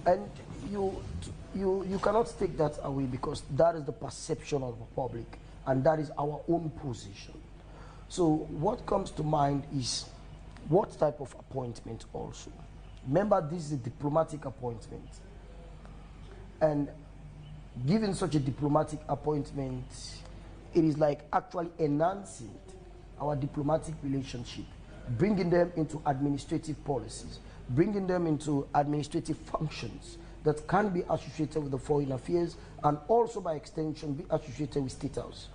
And you cannot take that away because that is the perception of the public and that is our own position. So what comes to mind is what type of appointment also. Remember, this is a diplomatic appointment. And given such a diplomatic appointment, it is like actually enhancing our diplomatic relationship, bringing them into administrative policies, bringing them into administrative functions that can be associated with the foreign affairs and also by extension be associated with State House.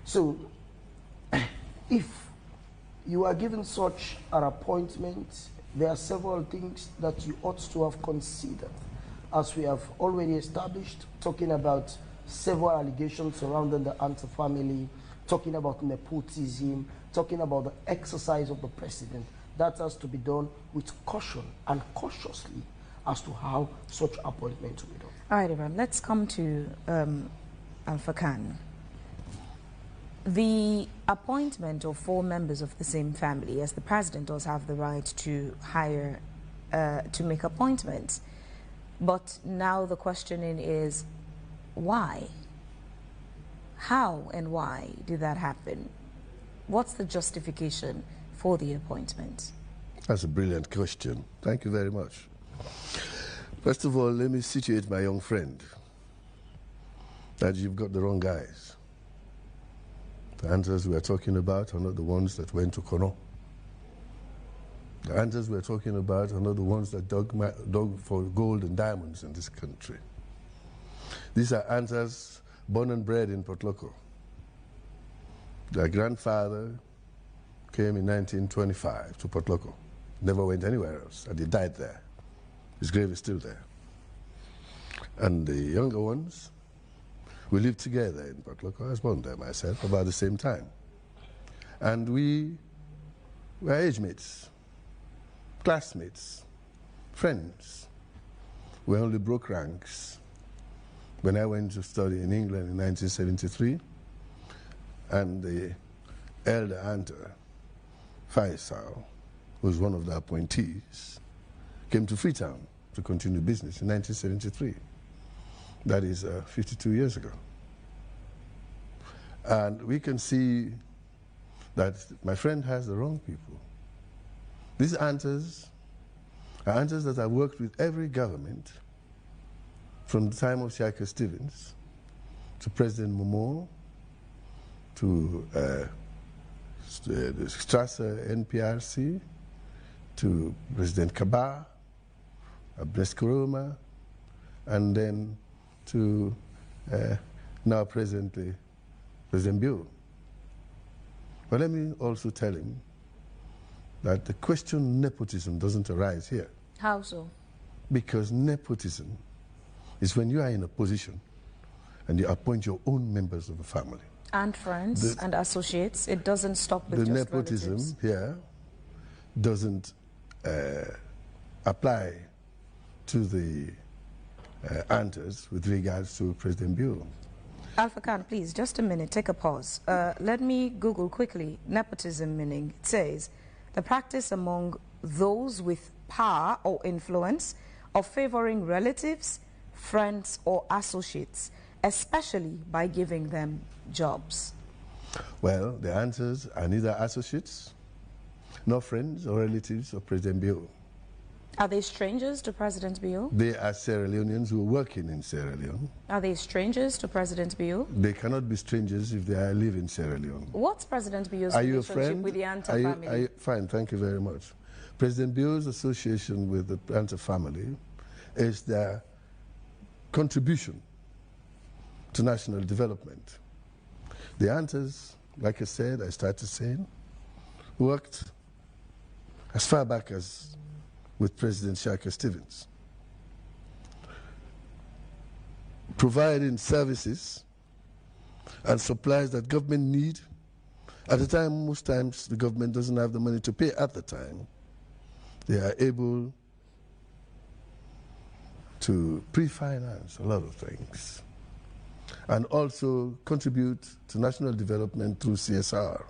So if you are given such an appointment, there are several things that you ought to have considered, as we have already established, talking about several allegations surrounding the Antar family, talking about nepotism, talking about the exercise of the president. That has to be done with caution and cautiously as to how such appointment will be done. All right, Ibrahim, let's come to Alpha Khan. The appointment of 4 members of the same family, as the president does have the right to hire, to make appointments. But now the questioning is, why? How and why did that happen? What's the justification for the appointment? That's a brilliant question. Thank you very much. First of all, let me situate my young friend that you've got the wrong guys. The Antars we're talking about are not the ones that went to Kono. The Antars we're talking about are not the ones that dug for gold and diamonds in this country. These are Antars born and bred in Port Loko. Their grandfather came in 1925 to Port Loko. Never went anywhere else, and he died there. His grave is still there. And the younger ones, we lived together in Port Loko. I was born there myself about the same time. And we were age mates, classmates, friends. We only broke ranks when I went to study in England in 1973. And the elder Antar, Faisal, who was one of the appointees, came to Freetown to continue business in 1973. That is 52 years ago. And we can see that my friend has the wrong people. These Antars are Antars that have worked with every government from the time of Shaker Stevens to President Momo to the Strasser NPRC to President Kaba, Abnes Kuroma, and then to now presently President Bio. But let me also tell him that the question nepotism doesn't arise here. How so? Because nepotism is when you are in a position and you appoint your own members of the family. And friends and associates. It doesn't stop with just nepotism relatives. Here doesn't apply to the Antars with regards to President Bio. Alpha Khan, please, just a minute, take a pause. Let me Google quickly nepotism meaning. It says, the practice among those with power or influence of favoring relatives, friends or associates, especially by giving them jobs. Well, the Antars are neither associates nor friends or relatives of President Bio. Are they strangers to President Bio? They are Sierra Leoneans who are working in Sierra Leone. Are they strangers to President Bio? They cannot be strangers if they live in Sierra Leone. What's President Bio's relationship you a friend? With the Antar family? Fine, thank you very much. President Bio's association with the Antar family is their contribution to national development. The Antars, like I said, I started saying, worked as far back as with President Shaker Stevens, providing services and supplies that government need. At the time, most times, the government doesn't have the money to pay at the time. They are able to pre-finance a lot of things and also contribute to national development through CSR.